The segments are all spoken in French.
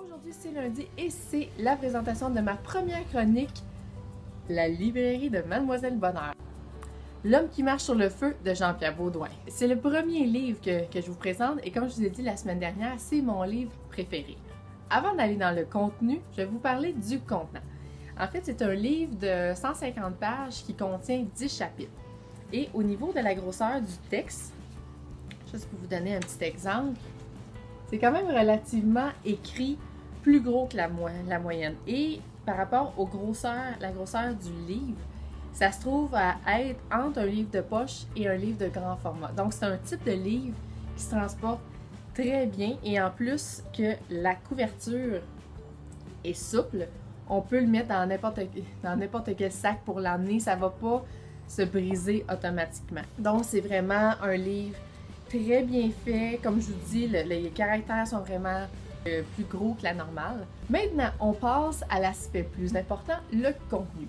Aujourd'hui, c'est lundi et c'est la présentation de ma première chronique, La librairie de Mademoiselle Bonheur. L'homme qui marche sur le feu de Jean-Pierre Baudouin. C'est le premier livre que je vous présente et comme je vous ai dit la semaine dernière, c'est mon livre préféré. Avant d'aller dans le contenu, je vais vous parler du contenant. En fait, c'est un livre de 150 pages qui contient 10 chapitres. Et au niveau de la grosseur du texte, juste pour vous donner un petit exemple, c'est quand même relativement écrit plus gros que la moyenne. Et par rapport la grosseur du livre, ça se trouve à être entre un livre de poche et un livre de grand format. Donc c'est un type de livre qui se transporte très bien et en plus que la couverture est souple, on peut le mettre dans n'importe quel sac pour l'emmener, ça va pas se briser automatiquement. Donc c'est vraiment un livre très bien fait, comme je vous dis, les caractères sont vraiment plus gros que la normale. Maintenant, on passe à l'aspect plus important, le contenu.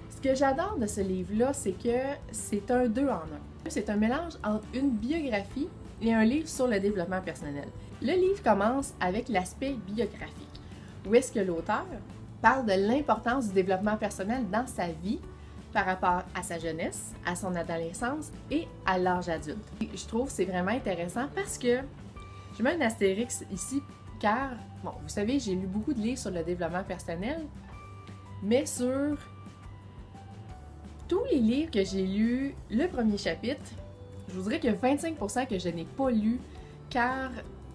Ce que j'adore de ce livre-là, c'est que c'est un 2 en 1. C'est un mélange entre une biographie et un livre sur le développement personnel. Le livre commence avec l'aspect biographique, où est-ce que l'auteur parle de l'importance du développement personnel dans sa vie par rapport à sa jeunesse, à son adolescence et à l'âge adulte. Je trouve que c'est vraiment intéressant parce que je mets un astérix ici car, bon, vous savez, j'ai lu beaucoup de livres sur le développement personnel, mais sur tous les livres que j'ai lus, le premier chapitre, je vous dirais que 25% que je n'ai pas lu car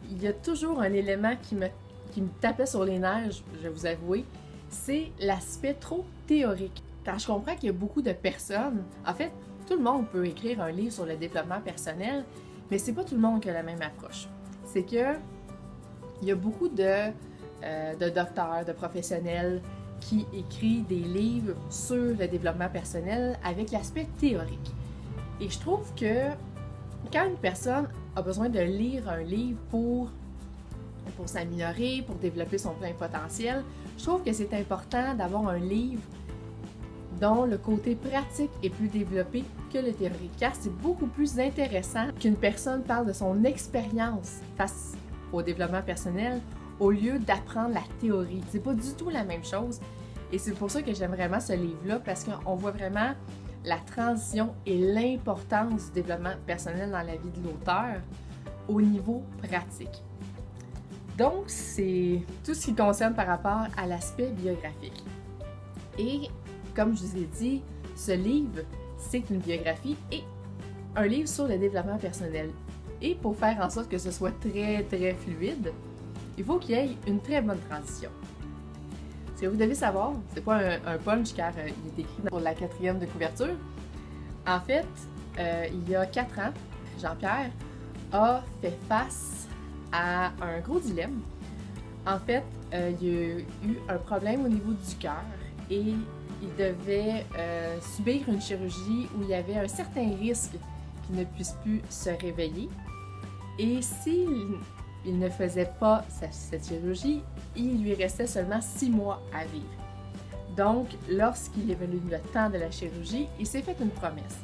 il y a toujours un élément qui me tapait sur les nerfs, je vais vous avouer, c'est l'aspect trop théorique. Car je comprends qu'il y a beaucoup de personnes, en fait, tout le monde peut écrire un livre sur le développement personnel, mais c'est pas tout le monde qui a la même approche. C'est que il y a beaucoup de docteurs, de professionnels qui écrivent des livres sur le développement personnel avec l'aspect théorique. Et je trouve que quand une personne a besoin de lire un livre pour s'améliorer, pour développer son plein potentiel, je trouve que c'est important d'avoir un livre dont le côté pratique est plus développé que le théorique, car c'est beaucoup plus intéressant qu'une personne parle de son expérience face au développement personnel au lieu d'apprendre la théorie. C'est pas du tout la même chose et c'est pour ça que j'aime vraiment ce livre-là parce qu'on voit vraiment la transition et l'importance du développement personnel dans la vie de l'auteur au niveau pratique. Donc, c'est tout ce qui concerne par rapport à l'aspect biographique. Et comme je vous ai dit, ce livre, c'est une biographie et un livre sur le développement personnel. Et pour faire en sorte que ce soit très, très fluide, il faut qu'il y ait une très bonne transition. Ce que vous devez savoir, c'est pas un punch car il est écrit pour la 4e de couverture. En fait, il y a 4 ans, Jean-Pierre a fait face à un gros dilemme. En fait, il y a eu un problème au niveau du cœur et il devait subir une chirurgie où il y avait un certain risque qu'il ne puisse plus se réveiller. Et s'il ne faisait pas cette chirurgie, il lui restait seulement 6 mois à vivre. Donc, lorsqu'il est venu le temps de la chirurgie, il s'est fait une promesse.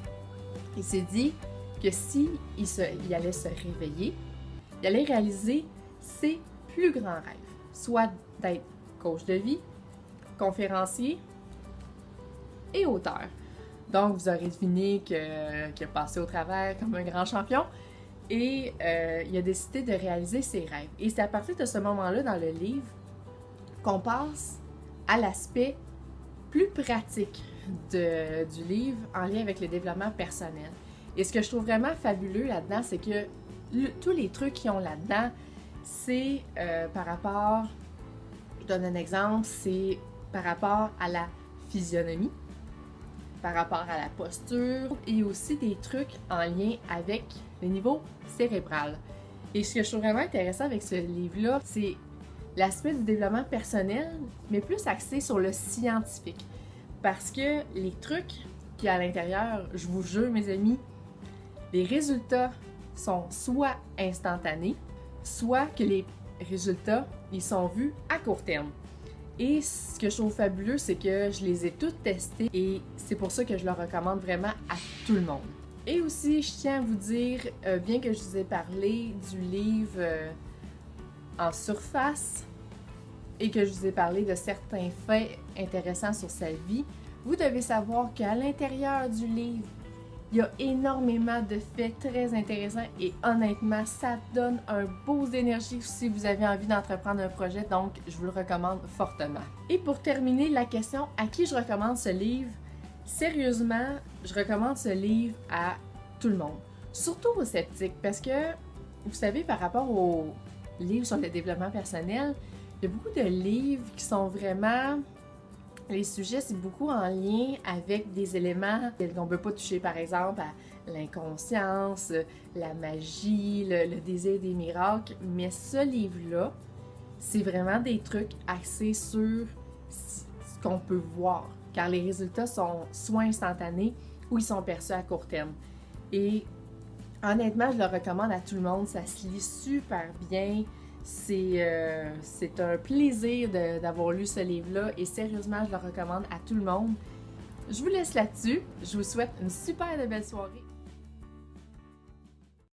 Il s'est dit que s'il allait se réveiller, il allait réaliser ses plus grands rêves, soit d'être coach de vie, conférencier et auteur. Donc, vous aurez deviné qu'il a passé au travers comme un grand champion et il a décidé de réaliser ses rêves. Et c'est à partir de ce moment-là dans le livre qu'on passe à l'aspect plus pratique du livre en lien avec le développement personnel. Et ce que je trouve vraiment fabuleux là-dedans, c'est que tous les trucs qu'ils ont là-dedans, c'est par rapport, je donne un exemple, c'est par rapport à la physionomie, par rapport à la posture et aussi des trucs en lien avec le niveau cérébral. Et ce que je trouve vraiment intéressant avec ce livre-là, c'est l'aspect du développement personnel, mais plus axé sur le scientifique. Parce que les trucs qu'il y a à l'intérieur, je vous jure mes amis, les résultats sont soit instantanés, soit que les résultats, ils sont vus à court terme. Et ce que je trouve fabuleux, c'est que je les ai toutes testées et c'est pour ça que je le recommande vraiment à tout le monde. Et aussi, je tiens à vous dire, bien que je vous ai parlé du livre en surface et que je vous ai parlé de certains faits intéressants sur sa vie, vous devez savoir qu'à l'intérieur du livre, il y a énormément de faits très intéressants et honnêtement, ça donne un boost d'énergie si vous avez envie d'entreprendre un projet, donc je vous le recommande fortement. Et pour terminer, la question à qui je recommande ce livre? Sérieusement, je recommande ce livre à tout le monde, surtout aux sceptiques, parce que, vous savez, par rapport aux livres sur le développement personnel, il y a beaucoup de livres qui sont vraiment... Les sujets, c'est beaucoup en lien avec des éléments qu'on ne peut pas toucher, par exemple, à l'inconscience, la magie, le désir des miracles. Mais ce livre-là, c'est vraiment des trucs axés sur ce qu'on peut voir, car les résultats sont soit instantanés ou ils sont perçus à court terme. Et honnêtement, je le recommande à tout le monde, ça se lit super bien. C'est un plaisir d'avoir lu ce livre-là et sérieusement, je le recommande à tout le monde. Je vous laisse là-dessus. Je vous souhaite une super belle soirée.